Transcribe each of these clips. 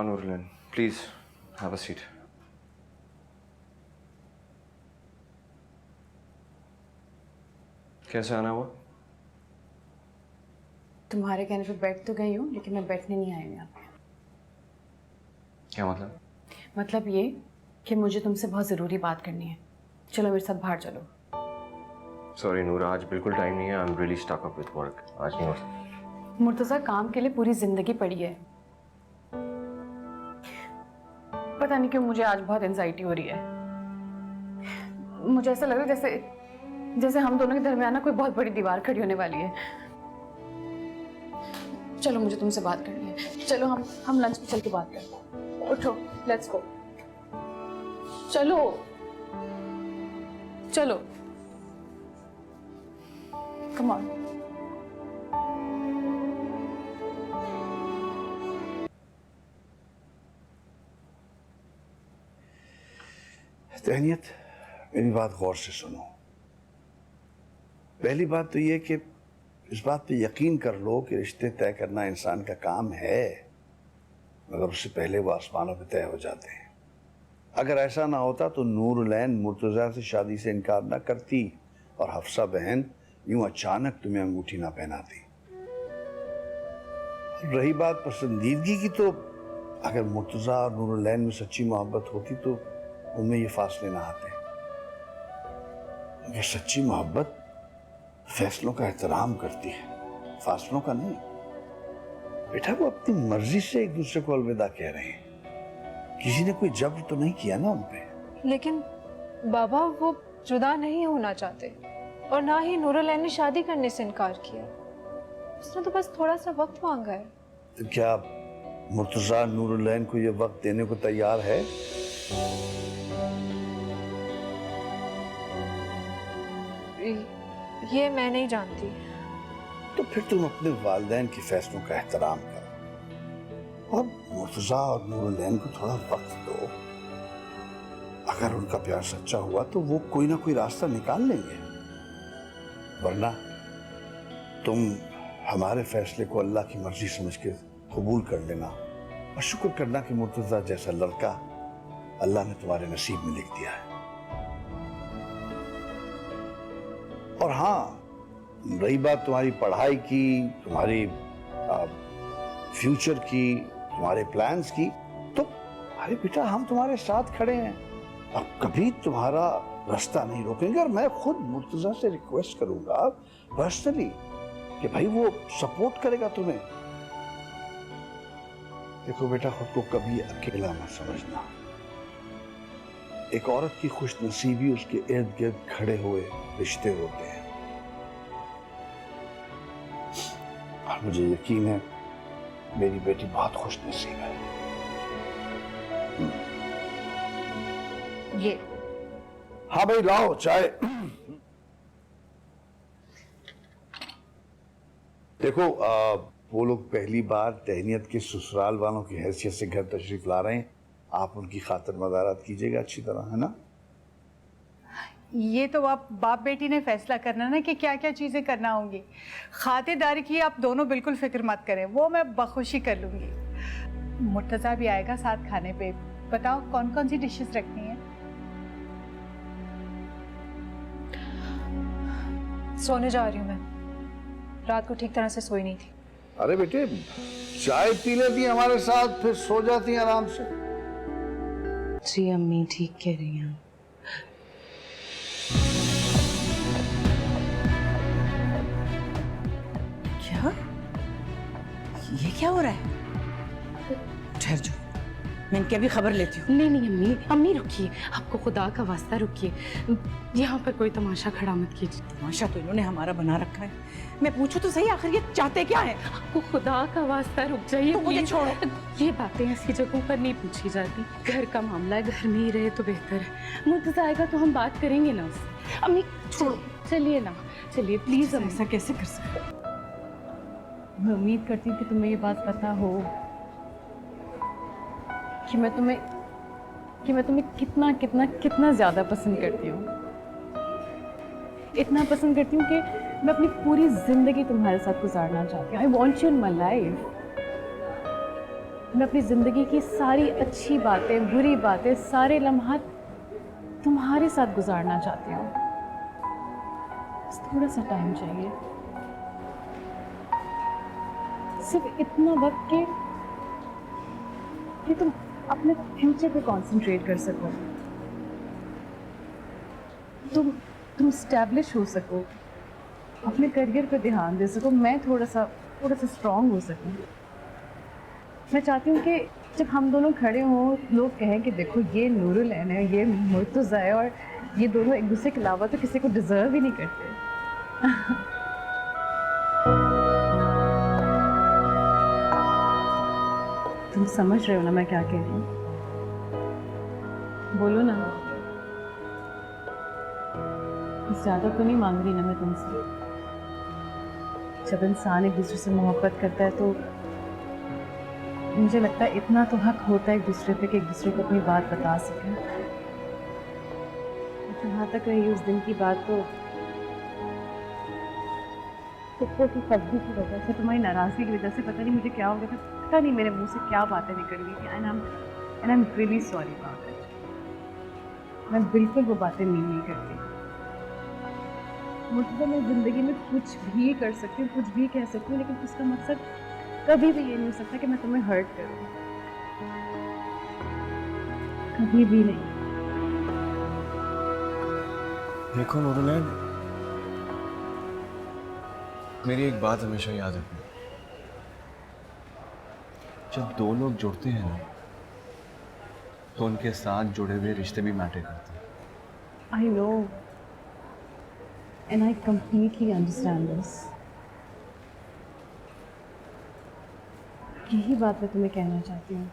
Nurlan, please have a seat. कैसे आना हुआ? तुम्हारे कहने पे बैठ तो गई हूँ, लेकिन मैं बैठने नहीं आई हूँ यहाँ पे। क्या मतलब? मतलब ये कि मुझे तुमसे बहुत ज़रूरी बात करनी है। चलो मेरे साथ बाहर चलो। सॉरी नूर, आज बिल्कुल टाइम नहीं है। I am really stuck up with work. आज नहीं हो सकता। मुर्तज़ा काम के लिए पूरी जिंदगी पड़ी है। पता नहीं क्यों मुझे आज बहुत एंजाइटी हो रही है। मुझे ऐसा लग रहा है जैसे हम दोनों के दरमियान ना कोई बहुत बड़ी दीवार खड़ी होने वाली है। चलो मुझे तुमसे बात करनी है। चलो हम लंच पे चल के बात करते हैं। उठो, लेट्स गो। चलो चलो, कम ऑन। तहनीत, मेरी बात गौर से सुनो। पहली बात तो ये कि इस बात पे यकीन कर लो कि रिश्ते तय करना इंसान का काम है, मगर उससे पहले वो आसमानों पे तय हो जाते हैं। अगर ऐसा ना होता तो नूरलैन मुर्तज़ा से शादी से इनकार ना करती और हफ्सा बहन यूं अचानक तुम्हें अंगूठी ना पहनाती। रही बात पसंदीदगी की, तो अगर मुर्तज़ा और नूरलैन में सच्ची मोहब्बत होती तो उनमें ये फासले ना आते। ये सच्ची मोहब्बत फैसलों का एहतराम करती है, फासलों का नहीं। बेटा, वो अपनी मर्जी से एक दूसरे को अलविदा कह रहे हैं। किसी ने कोई जब्र तो नहीं किया ना उन पे। लेकिन बाबा, वो जुदा नहीं होना चाहते और ना ही नूरलैन ने शादी करने से इनकार किया। उसने तो बस थोड़ा सा वक्त मांगा है। तो क्या मुर्तज़ा नूरलैन को ये वक्त देने को तैयार है? ये मैं नहीं जानती। तो फिर तुम अपने वालिदैन के फैसलों का एहतराम करो और मुर्तज़ा और नूरलैन को थोड़ा वक्त दो। अगर उनका प्यार सच्चा हुआ तो वो कोई ना कोई रास्ता निकाल लेंगे, वरना तुम हमारे फैसले को अल्लाह की मर्जी समझ के कबूल कर लेना और शुक्र करना कि मुर्तज़ा जैसा लड़का अल्लाह ने तुम्हारे नसीब में लिख दिया है। और हाँ, रही बात तुम्हारी पढ़ाई की, तुम्हारी फ्यूचर की, तुम्हारे प्लान्स की, तो अरे बेटा, हम तुम्हारे साथ खड़े हैं। अब कभी तुम्हारा रास्ता नहीं रोकेंगे और मैं खुद मुर्तज़ा से रिक्वेस्ट करूंगा पर्सनली कि भाई वो सपोर्ट करेगा तुम्हें। देखो बेटा, खुद को कभी अकेला मत समझना। एक औरत की खुश नसीबी उसके इर्द गिर्द खड़े हुए रिश्ते होते हैं। और मुझे यकीन है मेरी बेटी बहुत खुश नसीब है। ये हाँ भाई, लाओ चाय। देखो, वो लोग पहली बार तहनीत के ससुराल वालों की हैसियत से घर तशरीफ ला रहे हैं। आप उनकी खातिर मदारात कीजिएगा अच्छी तरह, है ना? ये तो आप बाप बेटी ने फैसला करना ना कि क्या क्या चीज़ें करना होंगी। खातिरदारी की आप दोनों बिल्कुल फिक्र मत करें, वो मैं बखुशी कर लूँगी। मुर्तज़ा भी आएगा साथ खाने पे। बताओ कौन कौन सी डिशेस रखनी है? सोने जा रही हूँ मैं। रात को ठीक तरह से सोई नहीं थी। अरे बेटे, चाय पी लेती हैं हमारे साथ, फिर सो जाती हैं आराम से। जी अम्मी ठीक कह रही हैं। क्या? ये क्या हो रहा है? ठहर जाओ, मैं इनकी अभी खबर लेती हूँ। नहीं नहीं अम्मी, अम्मी रुकिए, आपको खुदा का वास्ता रुकिए। यहाँ पर कोई तमाशा खड़ा मत कीजिए। तमाशा तो इन्होंने हमारा बना रखा है। मैं पूछूं तो सही, आखिर ये चाहते क्या है? आपको खुदा का वास्ता रुक जाइए। तो मुझे please। छोड़ो। ये बातें ऐसी जगहों पर नहीं पूछी जाती। घर का मामला है, घर में ही रहे तो बेहतर है। मुर्तज़ा आएगा तो हम बात करेंगे ना उससे। अम्मी छोड़ो, चलिए ना, चलिए प्लीज। ऐसा कैसे कर सकते? मैं उम्मीद करती हूँ कि तुम्हें ये बात पता हो कि मैं तुम्हें कितना कितना कितना ज्यादा पसंद करती हूँ। इतना पसंद करती हूँ कि मैं अपनी पूरी जिंदगी तुम्हारे साथ गुजारना चाहती हूँ। I want you in my life. मैं अपनी ज़िंदगी की सारी अच्छी बातें, बुरी बातें, सारे लम्हात तुम्हारे साथ गुजारना चाहती हूँ। बस थोड़ा सा टाइम चाहिए, सिर्फ इतना वक्त कि तुम अपने फ्यूचर पे कंसंट्रेट कर सको, तुम स्टैब्लिश हो सको, अपने करियर पे ध्यान दे सको, मैं थोड़ा सा स्ट्रांग हो सकूं। मैं चाहती हूँ कि जब हम दोनों खड़े हों, लोग कहें कि देखो ये नूरुल ऐन है, ये मुर्तज़ा है, और ये दोनों एक दूसरे के अलावा तो किसी को डिज़र्व ही नहीं करते। तुम समझ रहे हो ना मैं क्या कह रही हूँ? बोलो ना। ज़्यादा तो नहीं मांग रही ना मैं तुमसे। जब इंसान एक दूसरे से मोहब्बत करता है तो मुझे लगता है इतना तो हक होता है एक दूसरे पे कि एक दूसरे को अपनी बात बता सकें। जहाँ तक रही उस दिन की बात, तो कुत्ते की सब्जी की वजह से, तुम्हारी नाराज़गी की वजह से पता नहीं मुझे क्या हो गया था, पता नहीं मेरे मुंह से क्या बातें निकल गई थी। And I am really sorry about it. मैं बिल्कुल वो बातें नहीं करती। मुझे मैं ज़िंदगी में कुछ भी कर सकती हूँ, कुछ भी कह सकती हूँ, लेकिन उसका मकसद कभी भी ये नहीं हो सकता कि मैं तुम्हें हर्ट करूँ, कभी भी नहीं। देखो नूरुल, मेरी एक बात हमेशा याद रखना, जब दो लोग जुड़ते हैं ना, तो उनके साथ जुड़े हुए रिश्ते भी मैटर करते हैं। I know, and I completely understand this. यही बात मैं तुम्हें कहना चाहती हूँ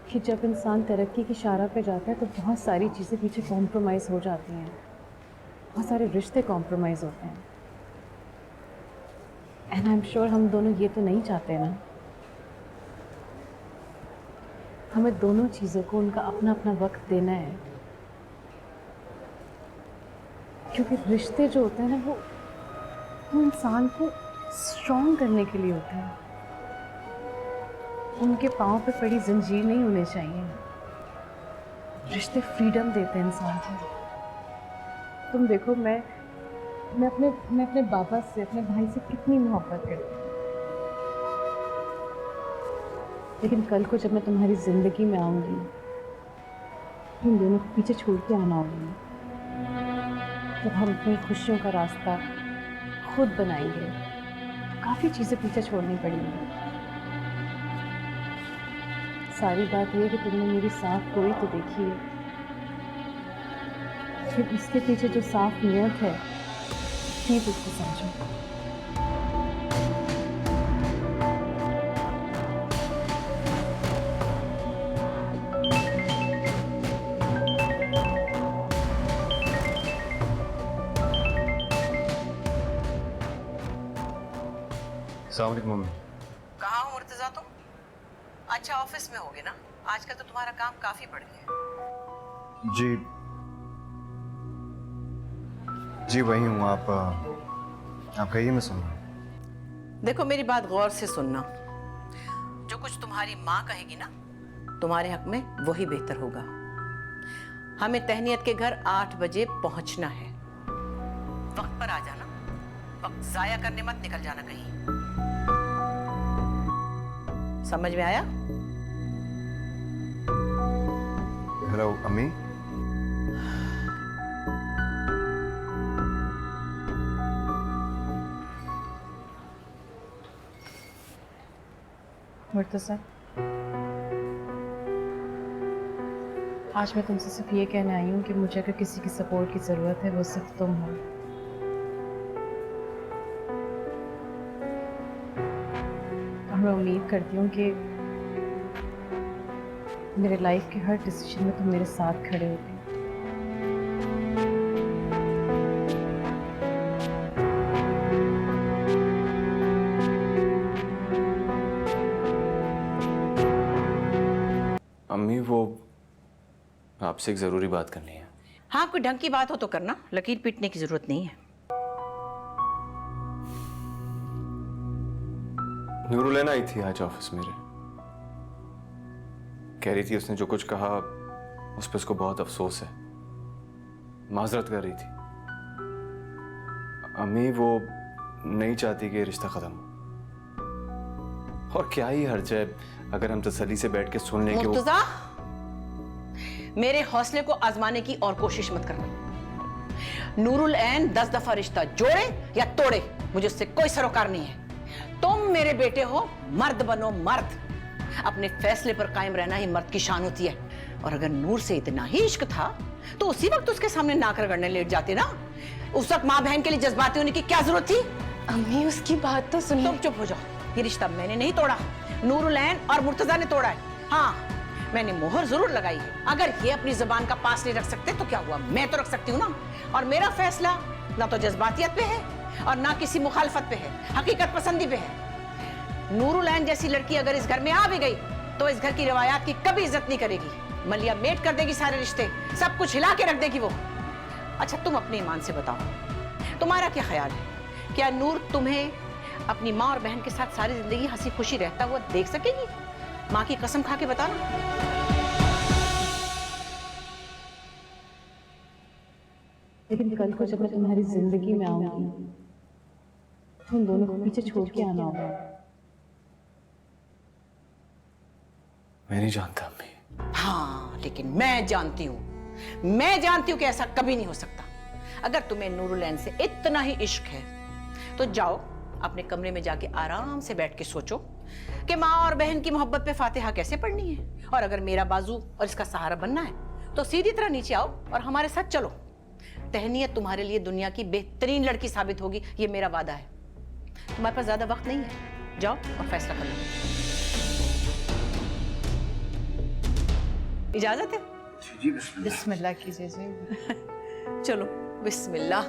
कि जब इंसान तरक्की की शारा पे जाता है तो बहुत सारी चीज़ें पीछे कॉम्प्रोमाइज़ हो जाती हैं, बहुत सारे रिश्ते कॉम्प्रोमाइज़ होते हैं। एंड आई एम श्योर हम दोनों ये तो नहीं चाहते ना। हमें दोनों चीज़ों को उनका अपना अपना वक्त देना है, क्योंकि रिश्ते जो होते हैं ना वो इंसान को स्ट्रॉन्ग करने के लिए होते हैं। उनके पाँव पे पड़ी जंजीर नहीं होने चाहिए। रिश्ते फ्रीडम देते हैं इंसान को। तुम देखो, मैं अपने बाबा से, अपने भाई से कितनी मोहब्बत करती हूँ, लेकिन कल को जब मैं तुम्हारी ज़िंदगी में आऊँगी, तुम दोनों को पीछे छोड़ के आना होगा। जब हम अपनी खुशियों का रास्ता खुद बनाएंगे, काफ़ी चीज़ें पीछे छोड़नी पड़ेंगी। सारी बात यह है कि तुमने मेरी साफ कोई तो देखी है, फिर उसके पीछे जो साफ नियत है, प्लीज़ उसको समझो। अस्सलाम वालेकुम मम्मी। कहाँ हो मुर्तज़ा तुम? अच्छा ऑफिस में होगे ना, आजकल तो तुम्हारा काम काफी बढ़ गया। जी वही हूँ। आप कहिए, मैं सुन रहा हूँ। देखो मेरी बात गौर से सुनना, जो कुछ तुम्हारी माँ कहेगी ना, तुम्हारे हक में वही बेहतर होगा। हमें तहनीत के घर 8 बजे पहुंचना है। वक्त पर आ जाना, वक्त जाया करने मत, निकल जाना कहीं। समझ में आया? हेलो अम्मी। मुर्तज़ा, आज मैं तुमसे सिर्फ ये कहने आई हूँ कि मुझे अगर किसी की सपोर्ट की ज़रूरत है, वो सिर्फ तुम हो। और मैं उम्मीद करती हूँ कि मेरे लाइफ के हर डिसीजन में तुम मेरे साथ खड़े होगे। अम्मी, वो आपसे एक ज़रूरी बात करनी है। हाँ, कोई ढंग की बात हो तो करना, लकीर पीटने की जरूरत नहीं है। नूरुलैन आई थी आज ऑफिस मेरे। कह रही थी उसने जो कुछ कहा उस पर उसको बहुत अफसोस है, माजरत कर रही थी। अम्मी वो नहीं चाहती कि रिश्ता खत्म हो। और क्या ही हर्ज है अगर हम तसल्ली से बैठ के सुन लें कि वो... मुर्तजा, मेरे हौसले को आजमाने की और कोशिश मत करना। नूरुल ऐन 10 दफा रिश्ता जोड़े या तोड़े, मुझे उससे कोई सरोकार नहीं है। तुम मेरे बेटे हो, मर्द बनो मर्द। अपने फैसले पर कायम रहना ही मर्द की शान होती है। और अगर नूर से इतना ही इश्क था तो उसी वक्त उसके सामने नाक रगड़ने लेट जाते ना। उस वक्त माँ बहन के लिए जज्बाती होने की क्या जरूरत थी? अम्मी उसकी बात तो सुनिए। तुम चुप हो जाओ। ये रिश्ता मैंने नहीं तोड़ा, नूरुल ऐन और मुर्तजा ने तोड़ा है। हाँ, मैंने मोहर जरूर लगाई है। अगर ये अपनी जुबान का पास नहीं रख सकते तो क्या हुआ, मैं तो रख सकती हूँ ना। और मेरा फैसला ना तो जज्बातियत पे है और ना किसी मुखालफत पे है, हकीकत पसंदी पे है। नूरुल ऐन जैसी लड़की अगर इस घर में आ भी गई तो इस घर की रिवायात की कभी इज्जत नहीं करेगी। मलिया मेट कर देगी सारे रिश्ते, सब कुछ हिला के रख देगी वो। अच्छा, तुम अपने ईमान से बताओ, तुम्हारा क्या ख्याल है? क्या नूर तुम्हें अपनी माँ और बहन के साथ सारी जिंदगी हंसी खुशी रहता हुआ देख सकेगी? माँ की कसम खा के बताना। लेकिन कल को जब मैं तुम्हारी जिंदगी में आऊंगी तुम दोनों को पीछे छोड़ के आना होगा। मैं नहीं जानता अम्मी। हाँ, लेकिन मैं जानती हूँ कि ऐसा कभी नहीं हो सकता। अगर तुम्हें नूरुल ऐन से इतना ही इश्क है तो जाओ अपने कमरे में जाके आराम से बैठ के सोचो कि माँ और बहन की मोहब्बत पे फातिहा कैसे पढ़नी है। और अगर मेरा बाजू और इसका सहारा बनना है तो सीधी तरह नीचे आओ और हमारे साथ चलो। तहनीत तुम्हारे लिए दुनिया की बेहतरीन लड़की साबित होगी, ये मेरा वादा है। तुम्हारे पास ज्यादा वक्त नहीं है, जाओ और फैसला कर लो। इजाजत है? जी बिस्मिल्लाह। बिस्मिल्लाह कीजिए जी। चलो बिस्मिल्लाह।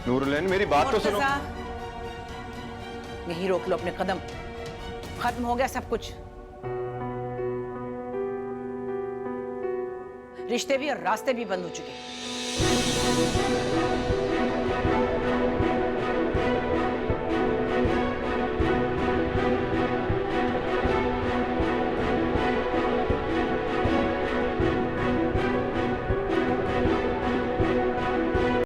नूरुलैन मेरी बात तो सुनो। यही रोक लो अपने कदम, खत्म हो गया सब कुछ। रिश्ते भी और रास्ते भी बंद हो चुके।